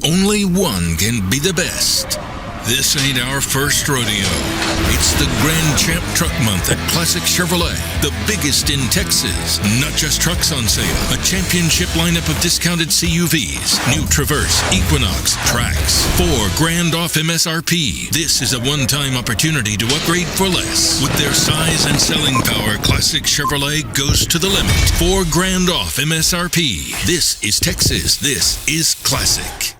only one can be the best. This ain't our first rodeo. It's the Grand Champ Truck Month at Classic Chevrolet, the biggest in Texas. Not just trucks on sale, a championship lineup of discounted CUVs, new Traverse, Equinox, Trax, $4,000 off MSRP. This is a one-time opportunity to upgrade for less. With their size and selling power, Classic Chevrolet goes to the limit. $4,000 off MSRP. This is Texas. This is Classic.